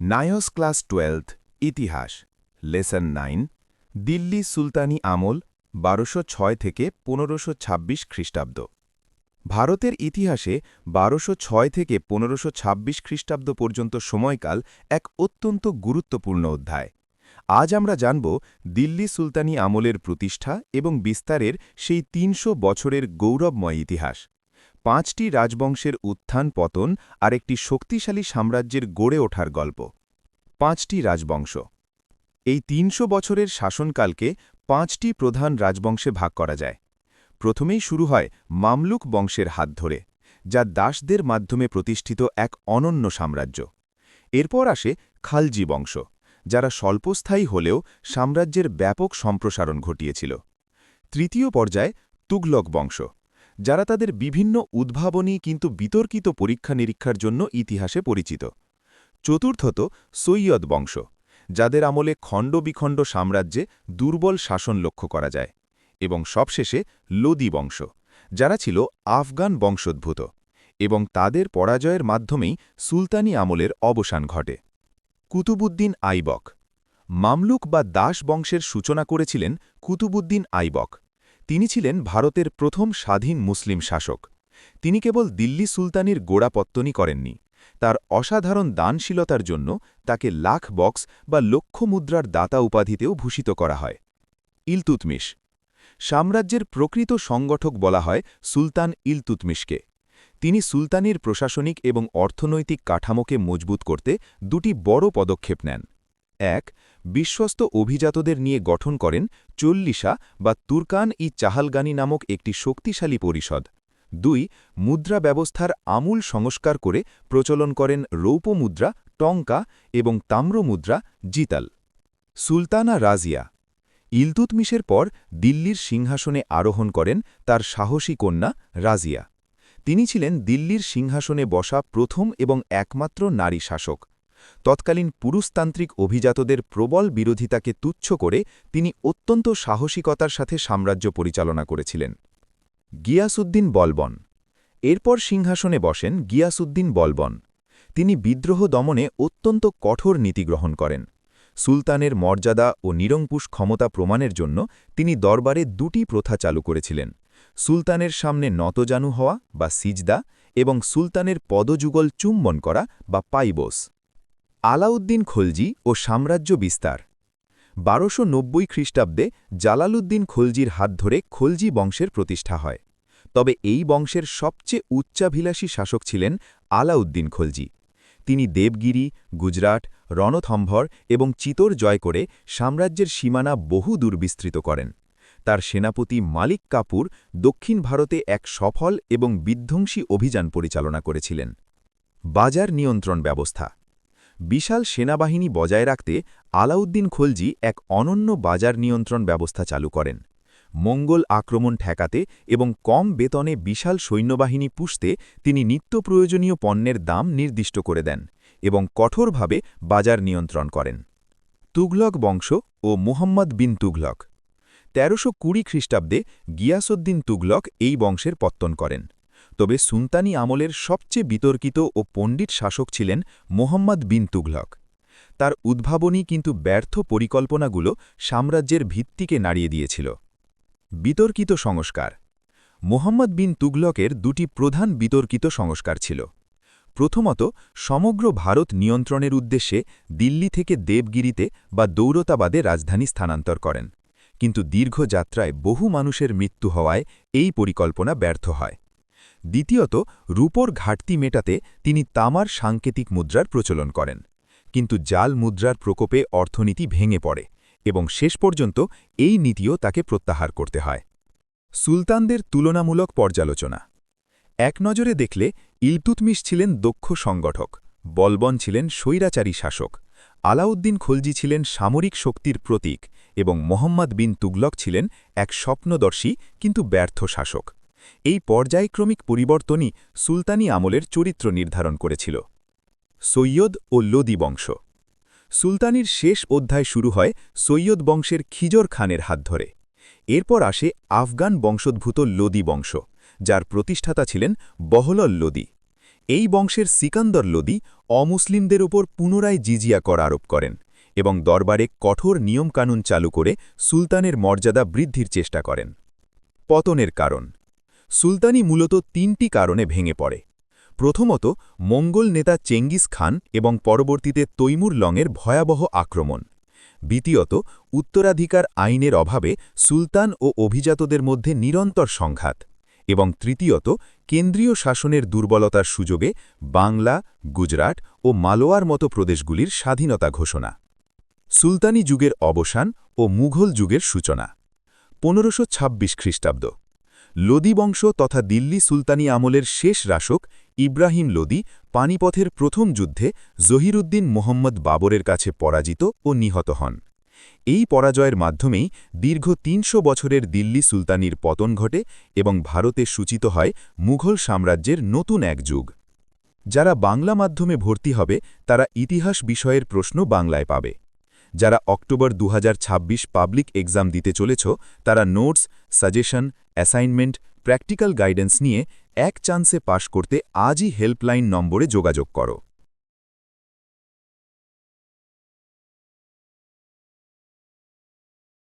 নায়স class 12 ইতিহাস lesson 9 Delhi সুলতানি আমল 1206 থেকে 1526 খ্রিস্টাব্দ ভারতের ইতিহাসে 1206 থেকে 1526 খ্রিস্টাব্দ পর্যন্ত সময়কাল এক অত্যন্ত গুরুত্বপূর্ণ অধ্যায়। আজ আমরা জানব দিল্লি সুলতানি আমলের প্রতিষ্ঠা এবং বিস্তারের সেই ৩০০ বছরের গৌরবময় ইতিহাস। ৫টি রাজবংশের উত্থান পতন আর একটি শক্তিশালী সাম্রাজ্যের গড়ে ওঠার গল্প। ৫টি রাজবংশ। এই ৩০০ বছরের শাসনকালকে ৫টি প্রধান রাজবংশে ভাগ করা যায়। প্রথমেই শুরু হয় মামলুক বংশের হাত ধরে, যা দাসদের মাধ্যমে প্রতিষ্ঠিত এক অনন্য সাম্রাজ্য। এরপর আসে খালজি বংশ, যারা স্বল্পস্থায়ী হলেও সাম্রাজ্যের ব্যাপক সম্প্রসারণ ঘটিয়েছিল। তৃতীয় পর্যায়ে তুগলক বংশ, যারা তাদের বিভিন্ন উদ্ভাবনী কিন্তু বিতর্কিত পরীক্ষা নিরীক্ষার জন্য ইতিহাসে পরিচিত। চতুর্থত সৈয়দ বংশ, যাদের আমলে খণ্ডবিখণ্ড সাম্রাজ্যে দুর্বল শাসন লক্ষ্য করা যায়। এবং সবশেষে লোদি বংশ, যারা ছিল আফগান বংশোদ্ভূত, এবং তাদের পরাজয়ের মাধ্যমেই সুলতানি আমলের অবসান ঘটে। কুতুবুদ্দিন আইবক। মামলুক বা দাস বংশের সূচনা করেছিলেন কুতুবুদ্দিন আইবক। তিনি ছিলেন ভারতের প্রথম স্বাধীন মুসলিম শাসক। তিনি কেবল দিল্লি সুলতানির গোড়াপত্তনই করেননি, তার অসাধারণ দানশীলতার জন্য তাকে লাখ বক্স বা লক্ষ মুদ্রার দাতা উপাধিতেও ভূষিত করা হয়। ইলতুৎমিশ। সাম্রাজ্যের প্রকৃত সংগঠক বলা হয় সুলতান ইলতুৎমিশকে। তিনি সুলতানির প্রশাসনিক এবং অর্থনৈতিক কাঠামোকে মজবুত করতে দুটি বড় পদক্ষেপ নেন। ১. বিশ্বস্ত অভিজাতদের নিয়ে গঠন করেন চল্লিশা বা তুর্কান-ই-চাহালগানি নামক একটি শক্তিশালী পরিষদ। ২. মুদ্রা ব্যবস্থার আমূল সংস্কার করে প্রচলন করেন রৌপ্য মুদ্রা টঙ্কা এবং তাম্র মুদ্রা জিতাল। সুলতানা রাজিয়া। ইলতুৎমিশের পর দিল্লির সিংহাসনে আরোহণ করেন তার সাহসী কন্যা রাজিয়া। তিনি ছিলেন দিল্লির সিংহাসনে বসা প্রথম এবং একমাত্র নারী শাসক। তৎকালীন পুরুষতান্ত্রিক অভিজাতদের প্রবল বিরোধিতাকে তুচ্ছ করে তিনি অত্যন্ত সাহসিকতার সাথে সাম্রাজ্য পরিচালনা করেছিলেন। গিয়াসউদ্দিন বলবন। এরপর সিংহাসনে বসেন গিয়াসউদ্দিন বলবন। তিনি বিদ্রোহ দমনে অত্যন্ত কঠোর নীতি গ্রহণ করেন। সুলতানের মর্যাদা ও নিরঙ্কুশ ক্ষমতা প্রমাণের জন্য তিনি দরবারে দুটি প্রথা চালু করেছিলেন: সুলতানের সামনে নতজানু হওয়া বা সিজদা এবং সুলতানের পদযুগল চুম্বন করা বা পাইবোস। আলাউদ্দিন খলজি ও সাম্রাজ্য বিস্তার। ১২৯০ খ্রিস্টাব্দে জালালউদ্দিন খলজির হাত ধরে খলজি বংশের প্রতিষ্ঠা হয়। তবে এই বংশের সবচেয়ে উচ্চাভিলাষী শাসক ছিলেন আলাউদ্দিন খলজি। তিনি দেবগিরি, গুজরাট, রণথম্ভর এবং চিতোর জয় করে সাম্রাজ্যের সীমানা বহু দূর বিস্তৃত করেন। তার সেনাপতি মালিক কাপুর দক্ষিণ ভারতে এক সফল এবং বিধ্বংসী অভিযান পরিচালনা করেছিলেন। বাজার নিয়ন্ত্রণ ব্যবস্থা। বিশাল সেনাবাহিনী বজায় রাখতে আলাউদ্দিন খলজি এক অনন্য বাজার নিয়ন্ত্রণ ব্যবস্থা চালু করেন। মঙ্গল আক্রমণ ঠেকাতে এবং কম বেতনে বিশাল সৈন্যবাহিনী পুষতে তিনি নিত্য প্রয়োজনীয় পণ্যের দাম নির্দিষ্ট করে দেন এবং কঠোরভাবে বাজার নিয়ন্ত্রণ করেন। তুঘলক বংশ ও মুহাম্মদ বিন তুঘলক। ১৩২০ খ্রিস্টাব্দে গিয়াসউদ্দিন তুঘলক এই বংশের পত্তন করেন। তবে সুলতানি আমলের সবচেয়ে বিতর্কিত ও পণ্ডিত শাসক ছিলেন মুহাম্মদ বিন তুঘলক। তার উদ্ভাবনী কিন্তু ব্যর্থ পরিকল্পনাগুলো সাম্রাজ্যের ভিত্তিকে নাড়িয়ে দিয়েছিল। বিতর্কিত সংস্কার। মুহাম্মদ বিন তুঘলকের দুটি প্রধান বিতর্কিত সংস্কার ছিল। প্রথমত, সমগ্র ভারত নিয়ন্ত্রণের উদ্দেশ্যে দিল্লি থেকে দেবগিরিতে বা দৌলতাবাদে রাজধানী স্থানান্তর করেন, কিন্তু দীর্ঘ যাত্রায় বহু মানুষের মৃত্যু হওয়ায় এই পরিকল্পনা ব্যর্থ হয়। দ্বিতীয়ত, রূপোর ঘাটতি মেটাতে তিনি তামার সাংকেতিক মুদ্রার প্রচলন করেন, কিন্তু জাল মুদ্রার প্রকোপে অর্থনীতি ভেঙে পড়ে এবং শেষ পর্যন্ত এই নীতিও তাকে প্রত্যাহার করতে হয়। সুলতানদের তুলনামূলক পর্যালোচনা। এক নজরে দেখলে ইলতুৎমিশ ছিলেন দক্ষ সংগঠক, বলবন ছিলেন স্বৈরাচারী শাসক, আলাউদ্দিন খলজি ছিলেন সামরিক শক্তির প্রতীক এবং মোহাম্মদ বিন তুঘলক ছিলেন এক স্বপ্নদর্শী কিন্তু ব্যর্থ শাসক। এই পর্যায়ক্রমিক পরিবর্তনই সুলতানি আমলের চরিত্র নির্ধারণ করেছিল। সৈয়দ ও লোদি বংশ। সুলতানির শেষ অধ্যায় শুরু হয় সৈয়দ বংশের খিজর খানের হাত ধরে। এরপর আসে আফগান বংশোদ্ভূত লোদি বংশ, যার প্রতিষ্ঠাতা ছিলেন বহলল লোদি। এই বংশের সিকান্দর লোদি অমুসলিমদের ওপর পুনরায় জিজিয়া কর আরোপ করেন এবং দরবারে কঠোর নিয়মকানুন চালু করে সুলতানের মর্যাদা বৃদ্ধির চেষ্টা করেন। পতনের কারণ সুলতানি মূলত ৩টি কারণে ভেঙে পড়ে। প্রথমত, মঙ্গল নেতা চেঙ্গিস খান এবং পরবর্তীতে তৈমুর লংয়ের ভয়াবহ আক্রমণ। দ্বিতীয়ত, উত্তরাধিকার আইনের অভাবে সুলতান ও অভিজাতদের মধ্যে নিরন্তর সংঘাত। এবং তৃতীয়ত, কেন্দ্রীয় শাসনের দুর্বলতার সুযোগে বাংলা, গুজরাট ও মালোয়ার মতো প্রদেশগুলির স্বাধীনতা ঘোষণা। সুলতানি যুগের অবসান ও মুঘল যুগের সূচনা 1526 খ্রিস্টাব্দ। লোদি বংশ তথা দিল্লি সুলতানি আমলের শেষ শাসক ইব্রাহিম লোদি পানিপথের প্রথম যুদ্ধে জহিরুদ্দিন মোহাম্মদ বাবরের কাছে পরাজিত ও নিহত হন। এই পরাজয়ের মাধ্যমেই দীর্ঘ ৩০০ বছরের দিল্লি সুলতানির পতন ঘটে এবং ভারতে সূচিত হয় মুঘল সাম্রাজ্যের নতুন এক যুগ। যারা বাংলা মাধ্যমে ভর্তি হবে তারা ইতিহাস বিষয়ের প্রশ্ন বাংলায় পাবে। যারা অক্টোবর 2026 পাবলিক এক্সাম দিতে চলেছ তারা notes, suggestion, assignment, practical guidance নিয়ে এক চান্সে পাশ করতে আজই হেল্পলাইন নম্বরে যোগাযোগ করো।